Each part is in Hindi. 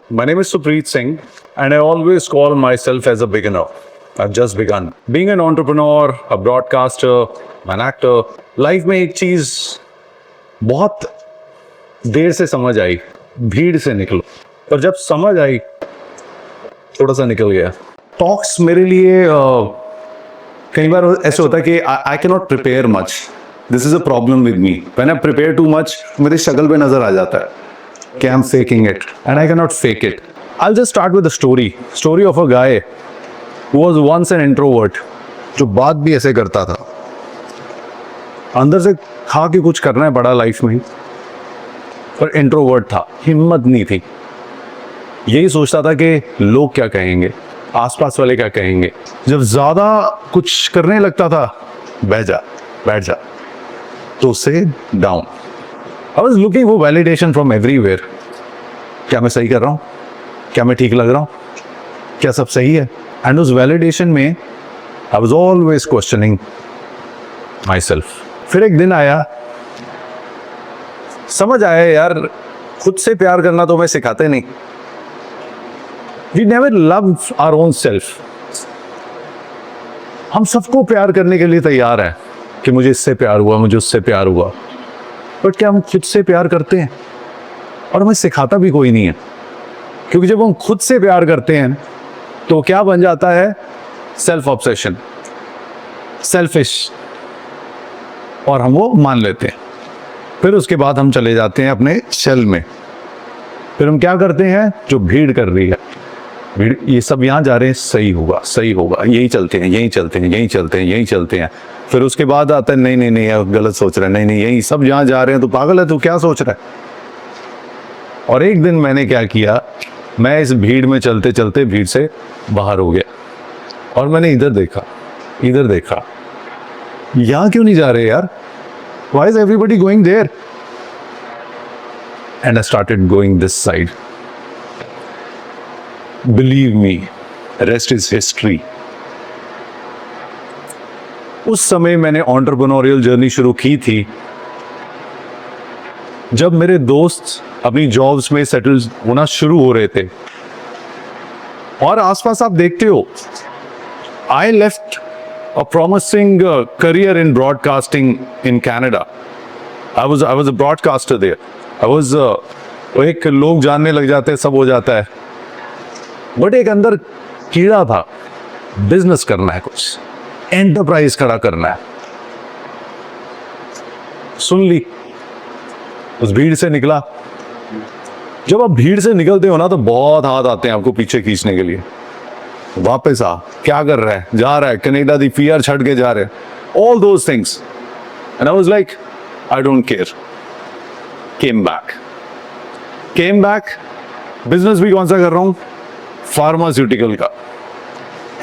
My name is Supreet Singh, and I always call myself as a beginner. I've just begun. Being an entrepreneur, a broadcaster, an actor, life में एक चीज बहुत देर से समझ आई, भीड़ से निकलो। पर जब समझ आई, थोड़ा सा निकल गया। टॉक्स मेरे लिए कई बार ऐसे होता है कि I can not prepare much. This is a problem with me. When I prepare too much, मेरी शक्ल पे नजर आ जाता है कि I am faking it, and I can not fake it. I just start with a story of a guy who was once an introvert, जो बात भी ऐसे करता था, अंदर से खा के कुछ करना है बड़ा लाइफ में, पर इंट्रोवर्ट था, हिम्मत नहीं थी। यही सोचता था कि लोग क्या कहेंगे, आसपास वाले क्या कहेंगे। जब ज्यादा कुछ करने लगता था, बैठ जा, तो उससे down. I was looking for validation from everywhere. क्या मैं सही कर रहा हूँ? क्या मैं ठीक लग रहा हूँ? क्या सब सही है? एंड उस वैलिडेशन में I was always questioning my self. फिर एक दिन आया, समझ आया यार, खुद से प्यार करना तो मैं सिखाते नहीं। We never love our own self. हम सबको प्यार करने के लिए तैयार हैं कि मुझे इससे प्यार हुआ, मुझे उससे प्यार हुआ, बट क्या हम खुद से प्यार करते हैं? और हमें सिखाता भी कोई नहीं है, क्योंकि जब हम खुद से प्यार करते हैं तो क्या बन जाता है? सेल्फ ऑब्सेशन, सेल्फिश, और हम वो मान लेते हैं। फिर उसके बाद हम चले जाते हैं अपने शेल में। फिर हम क्या करते हैं? जो भीड़ कर रही है, भीड़, ये सब यहाँ जा रहे हैं, सही होगा, यही चलते हैं। फिर उसके बाद आता है, नहीं, गलत सोच रहा है, नहीं, यही सब यहाँ जा रहे हैं, तो पागल है, तू क्या सोच रहा है? और एक दिन मैंने क्या किया, मैं इस भीड़ में चलते चलते भीड़ से बाहर हो गया, और मैंने इधर देखा, यहाँ क्यों नहीं जा रहे यार? Why is everybody going there? And I started going this side. Believe me, rest is history. उस समय मैंने एंटरप्रेन्योरियल जर्नी शुरू की थी जब मेरे दोस्त अपनी जॉब्स में सेटल होना शुरू हो रहे थे, और आसपास आप देखते हो, I left a promising career in broadcasting in Canada. I was a broadcaster there. एक लोग जानने लग जाते हैं, सब हो जाता है, बट एक अंदर कीड़ा था, बिजनेस करना है, कुछ एंटरप्राइज खड़ा करना है। सुन ली, उस भीड़ से निकला। जब आप भीड़ से निकलते हो ना, तो बहुत हाथ आते हैं आपको पीछे खींचने के लिए, वापस आ, क्या कर रहा है, जा रहा है कनाडा दी पीआर छड़ के जा रहे हैं, all those things. And I was like, I don't care. Came back. Business भी कौन सा कर रहा हूं? फार्मास्यूटिकल का।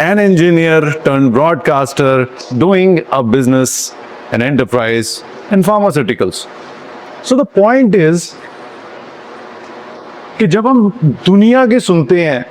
An engineer turn broadcaster, doing a business, an enterprise in pharmaceuticals. So the point is कि जब हम दुनिया के सुनते हैं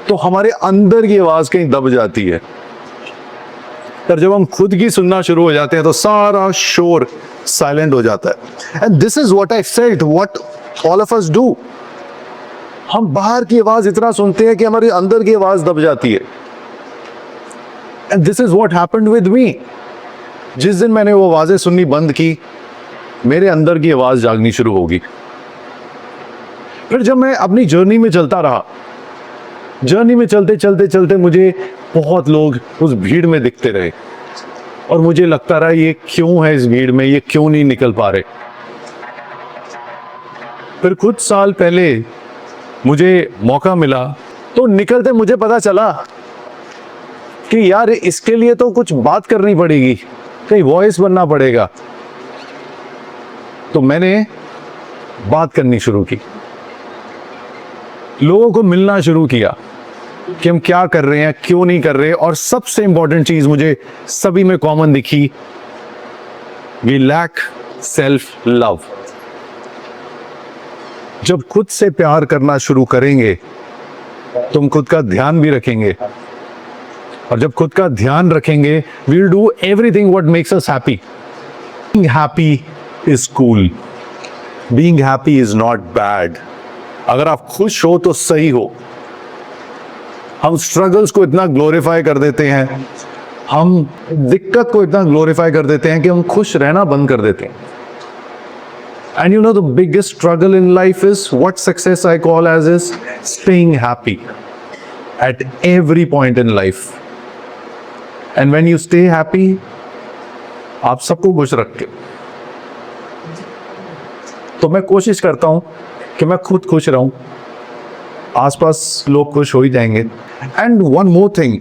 तो हमारे अंदर की आवाज कहीं दब जाती है, पर जब हम खुद की सुनना शुरू हो जाते हैं तो सारा शोर साइलेंट हो जाता है। And this is what I felt, what all of us do. हम बाहर की आवाज इतना सुनते हैं कि हमारे अंदर की आवाज दब जाती है। And this is what happened with me. जिस दिन मैंने वो आवाजें सुननी बंद की, मेरे अंदर की आवाज जागनी शुरू होगी। फिर जब मैं अपनी जर्नी में चलता रहा, जर्नी में चलते मुझे बहुत लोग उस भीड़ में दिखते रहे, और मुझे लगता रहा ये क्यों है इस भीड़ में, ये क्यों नहीं निकल पा रहे। फिर कुछ साल पहले मुझे मौका मिला, तो निकलते मुझे पता चला कि यार इसके लिए तो कुछ बात करनी पड़ेगी, कहीं वॉइस बनना पड़ेगा। तो मैंने बात करनी शुरू की, लोगों को मिलना शुरू किया कि हम क्या कर रहे हैं, क्यों नहीं कर रहे। और सबसे इंपॉर्टेंट चीज मुझे सभी में कॉमन दिखी, वी लैक सेल्फ लव। जब खुद से प्यार करना शुरू करेंगे, तुम खुद का ध्यान भी रखेंगे, और जब खुद का ध्यान रखेंगे, we will do everything what makes us happy. Being happy is cool, being happy is not bad. अगर आप खुश हो तो सही हो। हम स्ट्रगल्स को इतना ग्लोरीफाई कर देते हैं, हम दिक्कत को इतना ग्लोरीफाई कर देते हैं कि हम खुश रहना बंद कर देते हैं। And you know the biggest struggle in life is what success I call as is staying happy at every point in life. And when you stay happy, आप सबको खुश रखते हो। तो मैं कोशिश करता हूं कि मैं खुद खुश रहूं, आसपास लोग खुश हो ही जाएंगे। एंड वन मोर थिंग,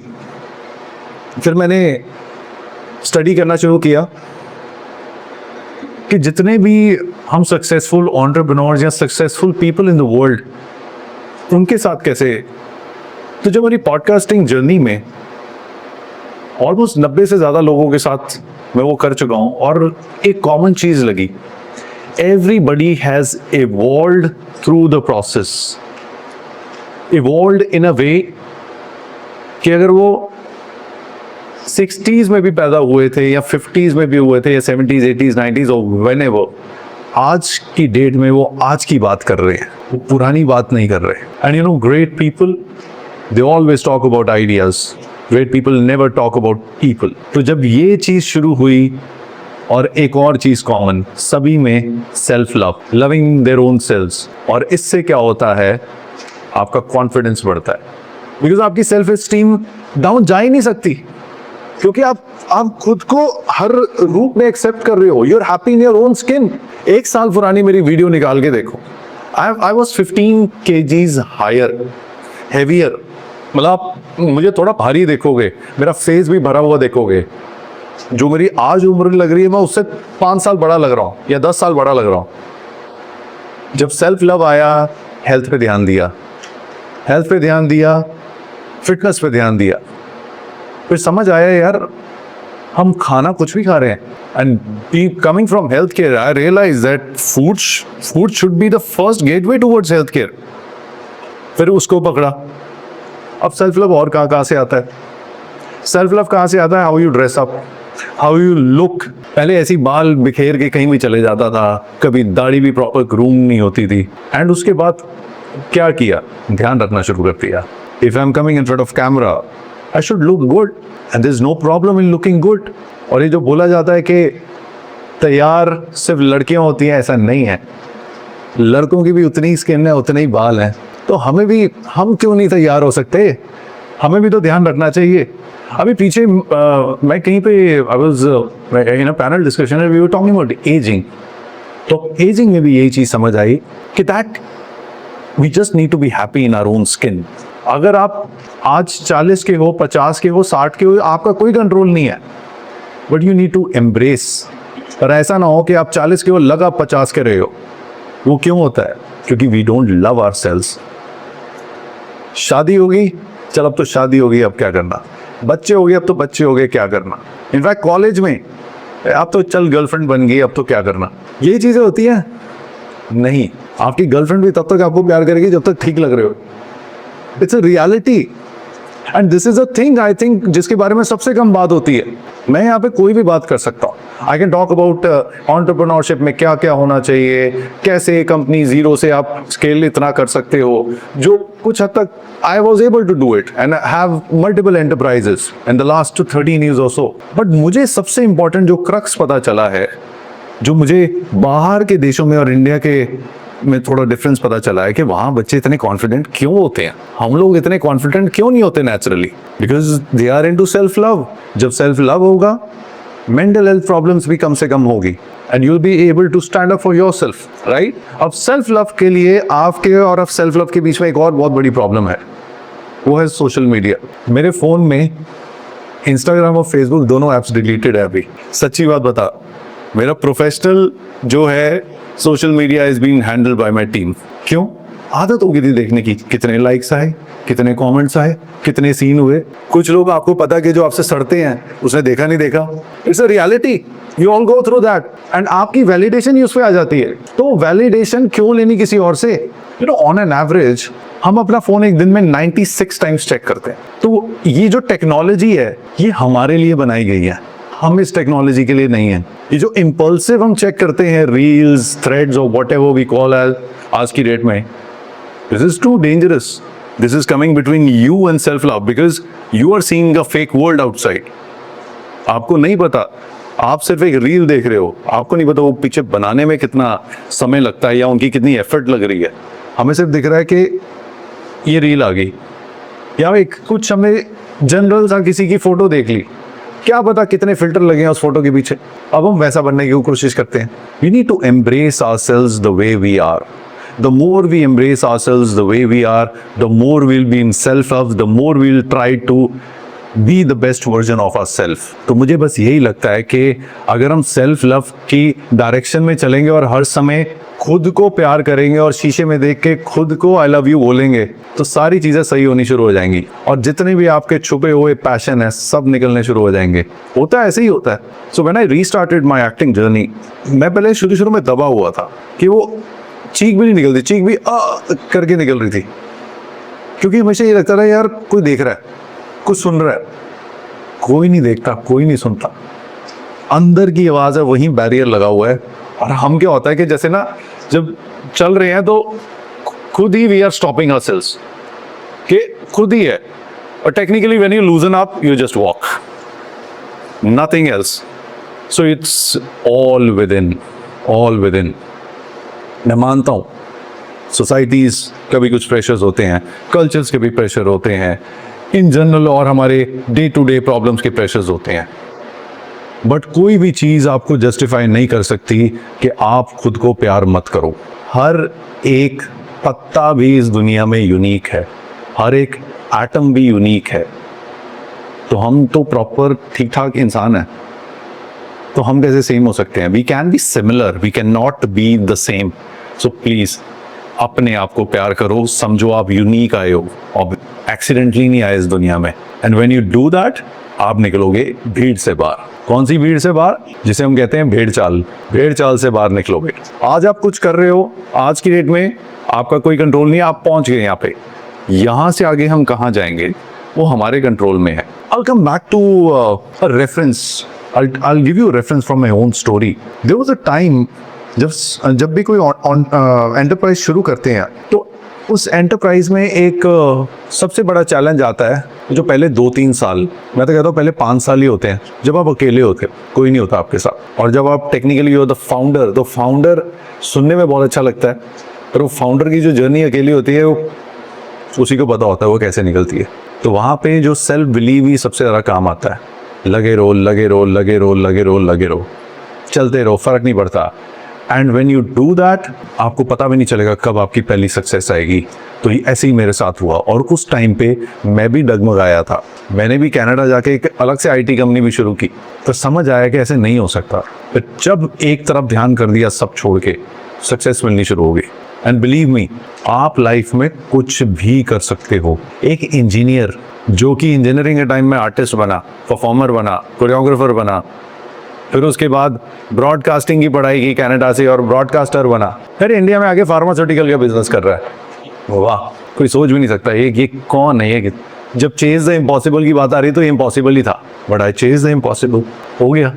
फिर मैंने स्टडी करना शुरू किया कि जितने भी हम सक्सेसफुल एंटरप्रेन्योर्स या successful people in the world, उनके साथ कैसे। तो जब मेरी पॉडकास्टिंग जर्नी में ऑलमोस्ट 90 से ज़्यादा लोगों के साथ मैं वो कर चुका हूँ, और एक कॉमन चीज़ लगी, everybody has evolved through the process. Evolved in a way कि अगर वो 60s में भी पैदा हुए थे या 50s में भी हुए थे या 70s 80s 90s और व्हेनेवर, आज की डेट में वो आज की बात कर रहे हैं, वो पुरानी बात नहीं कर रहे। And you no great people, they always talk about ideas, great people never talk about people. तो जब ये चीज शुरू हुई, और एक और चीज कॉमन सभी में, self love, loving their own selves. और इससे क्या होता है, आपका कॉन्फिडेंस बढ़ता है, बिकॉज आपकी सेल्फ एस्टीम डाउन जा ही नहीं सकती, क्योंकि आप खुद को हर रूप में एक्सेप्ट कर रहे हो। You are happy in your own skin. 1 साल पुरानी मेरी वीडियो निकाल के देखो, I was 15 kgs higher, heavier, मतलब आप मुझे थोड़ा भारी देखोगे, मेरा फेस भी भरा हुआ देखोगे। जो मेरी आज उम्र लग रही है, मैं उससे 5 साल बड़ा लग रहा हूँ या 10 साल बड़ा लग रहा हूँ। जब सेल्फ लव आया, हेल्थ पे ध्यान दिया, हेल्थ पे ध्यान दिया, फिटनेस पे ध्यान दिया, फिर समझ आया यार हम खाना कुछ भी खा रहे हैं। And be coming from health care, I realise that food should be the first gateway towards health care. फिर उसको पकड़ा। अब सेल्फ लव और कहाँ से आता है? सेल्फ लव कहाँ से आता है? How you dress up, how you look. पहले ऐसी बाल बिखेर के कहीं भी चले जाता था, कभी दाढ़ी भी प्रॉपर ग्रूम नहीं होती थी। एंड उसके बाद क्या किया, ध्यान रखना शुरू कर दिया। If I am coming in front of camera, I should look good, and there is no problem in looking good. और ये जो बोला जाता है कि तैयार सिर्फ लड़कियां होती हैं, ऐसा नहीं है, लड़कों की भी उतनी स्किन है, उतने ही बाल हैं। तो हम क्यों नहीं तैयार हो सकते? हमें भी तो ध्यान रखना चाहिए। अभी पीछे मैं कहीं पे I was in a panel discussion, we were talking about ageing. तो एजिंग में भी यही चीज समझ आई कि that we just need to be happy in our own skin. अगर आप आज 40 के हो, 50 के हो, 60 के हो, आपका कोई कंट्रोल नहीं है, but you need to embrace. पर ऐसा ना हो कि आप 40 के हो, लगा 50 के रहे हो। वो क्यों होता है? क्योंकि वी डोंट लव आवरसेल्व्स। शादी होगी, चल अब तो शादी होगी, अब क्या करना? बच्चे हो गए, अब तो बच्चे हो गए, क्या करना? इनफैक्ट कॉलेज में अब तो चल गर्लफ्रेंड बन गई, अब तो क्या करना? यही चीजें होती हैं। नहीं, आपकी गर्लफ्रेंड भी तब तक आपको प्यार करेगी जब तक ठीक लग रहे हो। It's a reality, and this is a thing I think जिसके बारे में सबसे कम बात होती है। मैं यहाँ पे कोई भी बात कर सकता हूँ। I can talk about entrepreneurship में क्या क्या होना चाहिए, कैसे कंपनी जीरो से आप स्केल इतना कर सकते हो, जो कुछ हद तक I was able to do it and have multiple enterprises in the last 13 years or so। But मुझे सबसे इंपॉर्टेंट जो क्रक्स पता चला है, जो मुझे बाहर के देशों में और इंडिया के में थोड़ा डिफरेंस पता चला है, कि वहाँ बच्चे इतने कॉन्फिडेंट क्यों होते हैं, हम लोग इतने कॉन्फिडेंट क्यों नहीं होते naturally? Because they are into self love. जब सेल्फ लव होगा, मेंटल हेल्थ प्रॉब्लम्स भी कम से कम होगी, and you will be able to stand up for yourself, right? अब सेल्फ लव के लिए आपके और सेल्फ लव के बीच में एक और बहुत बड़ी प्रॉब्लम है, वो है सोशल मीडिया। मेरे फोन में इंस्टाग्राम और फेसबुक दोनों ऐप्स डिलीटेड है अभी। सच्ची बात बता, मेरा प्रोफेशनल जो है social media is being handled by my team. क्यों? आदत हो गई थी देखने की, कितने लाइक्स आए, कितने कमेंट्स आए, कितने सीन हुए। कुछ लोग आपको पता कि जो आपसे सड़ते हैं, उसने देखा नहीं देखा, it's a reality, you all go through that, and आपकी वैलिडेशन ही उस पे आ जाती है। तो वैलिडेशन क्यों लेनी किसी और से? You know, on an average हम अपना फोन एक दिन में 96 टाइम्स चेक करते हैं। तो ये जो टेक्नोलॉजी है, ये हमारे लिए बनाई गई है, हम इस टेक्नोलॉजी के लिए नहीं है। ये जो इम्पल्सिव हम चेक करते हैं, रील्स, थ्रेड्स और व्हाटएवर वी कॉल एज आज की डेट में, This is too dangerous. This is coming between you and self-love because you are seeing a fake world outside. आपको नहीं पता, आप सिर्फ एक रील देख रहे हो, आपको नहीं पता वो पीछे बनाने में कितना समय लगता है या उनकी कितनी एफर्ट लग रही है। हमें सिर्फ दिख रहा है कि ये रील आ गई या एक कुछ हमने जनरल सा किसी की फोटो देख ली, क्या पता कितने फिल्टर लगे हैं उस फोटो के पीछे। अब हम वैसा बनने की कोशिश करते हैं। We need to embrace ourselves the way we are. The more we embrace ourselves the way we are, the more we'll be in self-love, the more we'll try to be the best version of ourselves. तो मुझे बस यही लगता है कि अगर हम सेल्फ लव की डायरेक्शन में चलेंगे और हर समय खुद को प्यार करेंगे और शीशे में देख के खुद को आई लव यू बोलेंगे, तो सारी चीज़ें सही होनी शुरू हो जाएंगी और जितने भी आपके छुपे हुए पैशन है सब निकलने शुरू हो जाएंगे। होता है, ऐसे ही होता है। So when I restarted my acting journey, मैं पहले शुरू में दबा हुआ था कि वो चीख भी नहीं निकलती, चीख भी करके निकल रही थी, क्योंकि हमेशा ये लगता था यार कोई देख रहा है, कुछ सुन रहा है। कोई नहीं देखता, कोई नहीं सुनता, अंदर की आवाज है, वहीं बैरियर लगा हुआ है। और हम क्या होता है कि जैसे ना जब चल रहे हैं तो खुद ही वी आर स्टॉपिंग आवरसेल्व्स, कि खुद ही है। और technically when you लूजन up you just walk, nothing else. So it's all with in, all with in. मैं मानता हूँ सोसाइटीज़ का भी कुछ प्रेशर्स होते हैं, कल्चर्स के भी प्रेशर होते हैं इन जनरल, और हमारे डे टू डे प्रॉब्लम्स के प्रेशर्स होते हैं, बट कोई भी चीज़ आपको जस्टिफाई नहीं कर सकती कि आप खुद को प्यार मत करो। हर एक पत्ता भी इस दुनिया में यूनिक है, हर एक एटम भी यूनिक है। तो हम तो प्रॉपर ठीक ठाक इंसान हैं, तो हम कैसे सेम हो सकते हैं? We can be similar, we can not be the same. So please अपने आप को प्यार करो, समझो आप यूनिक आए हो और एक्सीडेंटली नहीं आए इस दुनिया में। And when you do that, आप निकलोगे भीड़ से बाहर। कौन सी भीड़ से बाहर? जिसे हम कहते हैं भेड़ चाल। भेड़ चाल से बाहर निकलोगे। आज आप कुछ कर रहे हो, आज की डेट में आपका कोई कंट्रोल नहीं, आप पहुंच गए यहाँ पे। यहाँ से आगे हम कहाँ जाएंगे वो हमारे कंट्रोल में है। I'll come back to a reference. I'll give you a reference from my own story. There was a time जब भी कोई एंटरप्राइज शुरू करते हैं तो उस एंटरप्राइज में एक सबसे बड़ा चैलेंज आता है, जो पहले 2-3 साल, मैं तो कहता हूँ पहले 5 साल ही होते हैं, जब आप अकेले होते हो, कोई नहीं होता आपके साथ। और जब आप टेक्निकली हो द फाउंडर, तो फाउंडर सुनने में बहुत अच्छा लगता है, पर वो फाउंडर की जो जर्नी अकेली होती है वो उसी को पता होता है वो कैसे निकलती है। तो वहाँ पे जो सेल्फ बिलीव ही सबसे ज़्यादा काम आता है। लगे रहो, लगे रहो, लगे रहो, लगे रहो, लगे रहो, चलते रहो, फर्क नहीं पड़ता। And when you do that, आपको पता भी नहीं चलेगा कब आपकी पहली सक्सेस आएगी। तो ऐसे ही मेरे साथ हुआ, और उस टाइम पे मैं भी डगमगाया था। मैंने भी कनाडा जाके एक अलग से IT कंपनी भी शुरू की, तो समझ आया कि ऐसे नहीं हो सकता। पर जब एक तरफ ध्यान कर दिया सब छोड़ के, सक्सेस मिलनी शुरू हो गई। एंड बिलीव मी, आप लाइफ में कुछ भी कर सकते हो। एक इंजीनियर जो कि इंजीनियरिंग के टाइम में आर्टिस्ट बना, परफॉर्मर बना, कोरियोग्राफर बना, फिर उसके बाद ब्रॉडकास्टिंग की पढ़ाई की कनाडा से और ब्रॉडकास्टर बना, फिर इंडिया में आके फार्मास्यूटिकल का बिजनेस कर रहा है। वाह, कोई सोच भी नहीं सकता ये कौन है ये। जब चेज द इम्पॉसिबल की बात आ रही तो ये इम्पॉसिबल ही था, but I chase the impossible, हो गया।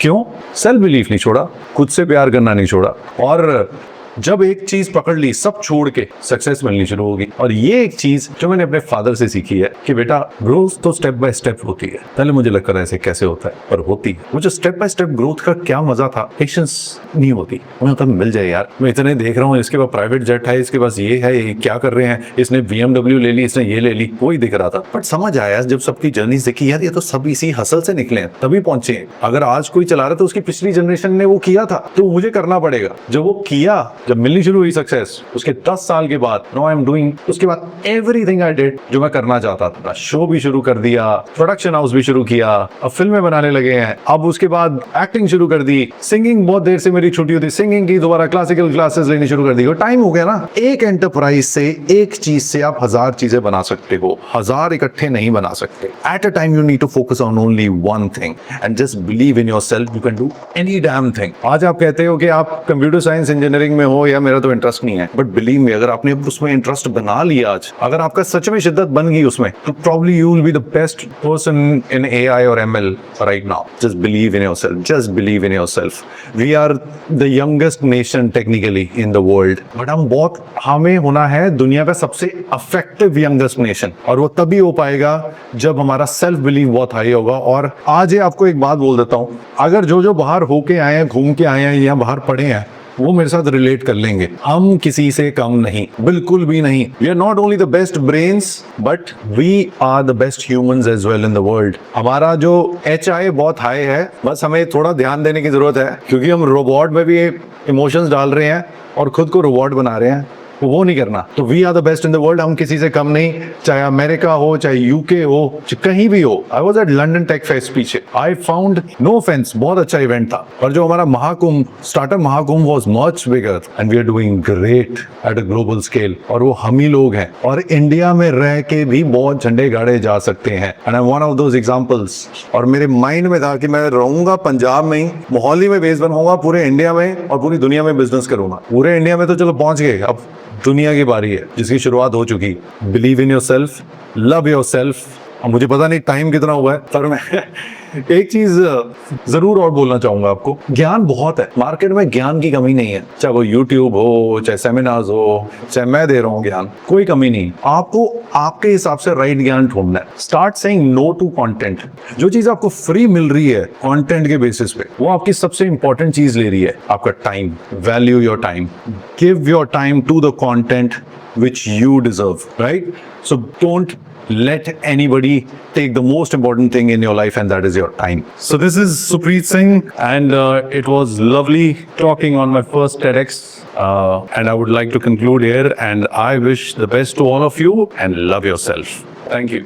क्यों? सेल्फ बिलीफ नहीं छोड़ा, खुद से प्यार करना नहीं छोड़ा, और जब एक चीज पकड़ ली, सब छोड़ के सक्सेस मिलनी शुरू होगी। और ये एक चीज जो मैंने अपने फादर से सीखी है कि बेटा, ग्रोथ तो स्टेप बाय स्टेप होती है। पहले मुझे लगता है ऐसे कैसे होता है, पर होती है। मुझे स्टेप बाय स्टेप ग्रोथ का क्या मजा था। पेशेंस नहीं होती, मुझे तब मिल जाए यार, मैं इतने देख रहा हूँ, इसके पास प्राइवेट जेट है, इसके पास ये है, ये क्या कर रहे हैं, इसने BMW ले ली, इसने ये ले ली, वही दिख रहा था। बट समझ आया जब सबकी जर्नी देखी, यार ये तो सब इसी हसल से निकले हैं, तभी पहुंचे। अगर आज कोई चला रहा था, उसकी पिछली जनरेशन ने वो किया था, तो मुझे करना पड़ेगा। जब वो किया, जब मिलनी शुरू हुई सक्सेस, उसके 10 साल के बाद नाउ आई एम डूइंग, उसके बाद एवरीथिंग आई डिड जो मैं करना चाहता था। शो भी शुरू कर दिया, प्रोडक्शन हाउस भी शुरू किया, अब फिल्में बनाने लगे हैं, अब उसके बाद एक्टिंग शुरू कर दी, सिंगिंग बहुत देर से मेरी छुट्टी होती, सिंगिंग की दोबारा क्लासिकल क्लासेस लेनी शुरू कर दी। और टाइम हो गया ना। एक एंटरप्राइज से, एक चीज से आप 1000 चीजें बना सकते हो, 1000 इकट्ठे नहीं बना सकते। At a time you need to focus on only one thing and just believe in yourself, you can do any damn thing. आज आप कहते हो कि आप कंप्यूटर साइंस इंजीनियरिंग में हो या मेरा तो इंटरेस्ट नहीं है, बट बिलीव मी, अगर आपने उसमें इंटरेस्ट बना लिया आज, अगर आपका सच में शिद्दत बन गई उसमें, तो probably you will be the best person in AI और ML right now. Just believe in yourself, just believe in yourself. We are the youngest nation technically in the world, but हमें होना है दुनिया का सबसे इफेक्टिव यंगेस्ट नेशन, और वो तभी हो पाएगा जब हमारा सेल्फ बिलीव बहुत हाई होगा. और आज ये आपको एक बात बोल देता हूं, अगर जो बाहर होके आए हैं, घूम के आए हैं या बाहर पढ़े हैं, वो मेरे साथ रिलेट कर लेंगे. हम किसी से कम नहीं, बिल्कुल भी नहीं. We are not only the best brains, but we are the best humans as well in the world. हमारा जो HI बहुत हाई है, बस हमें थोड़ा ध्यान देने की जरूरत है, क्योंकि हम रोबोट में भी इमोशंस डाल रहे हैं और खुद को रोबोट बना रहे हैं. वो नहीं करना. तो we are the best in the world. हम किसी से कम नहीं, चाहे अमेरिका हो, चाहे UK हो, कहीं भी हो. I was at London tech fest पीछे. आई फाउंड, नो ऑफेंस, बहुत अच्छा इवेंट था. और जो हमारा Mahakumbh, startup Mahakumbh was much bigger and we are doing great at a global scale. और वो हम ही लोग हैं, और इंडिया में रह के भी बहुत झंडे गाड़े जा सकते हैं. And I one of those examples. और मेरे माइंड में था कि मैं रहूंगा पंजाब में ही, मोहाली में बेस बनाऊंगा, पूरे इंडिया में और पूरी दुनिया में बिजनेस करूंगा. पूरे इंडिया में तो चलो पहुंच गए, अब दुनिया की बारी है जिसकी शुरुआत हो चुकी. Believe in yourself, love yourself. मुझे पता नहीं टाइम कितना हुआ है, पर मैं एक चीज जरूर और बोलना चाहूंगा आपको. ज्ञान बहुत है मार्केट में, ज्ञान की कमी नहीं है. चाहे वो YouTube हो, चाहे सेमिनार्स हो, चाहे मैं दे रहा हूँ ज्ञान, कोई कमी नहीं. आपको आपके हिसाब से राइट ज्ञान ढूंढना है. Start saying no to content. जो चीज आपको फ्री मिल रही है कंटेंट के बेसिस पे, वो आपकी सबसे इंपॉर्टेंट चीज ले रही है, आपका time. Value your time. Give your time to the content which you deserve, right? So don't let anybody take the most important thing in your life, and that is your time. So this is Supreet Singh, and it was lovely talking on my first TEDx, and I would like to conclude here, and I wish the best to all of you, and love yourself. Thank you.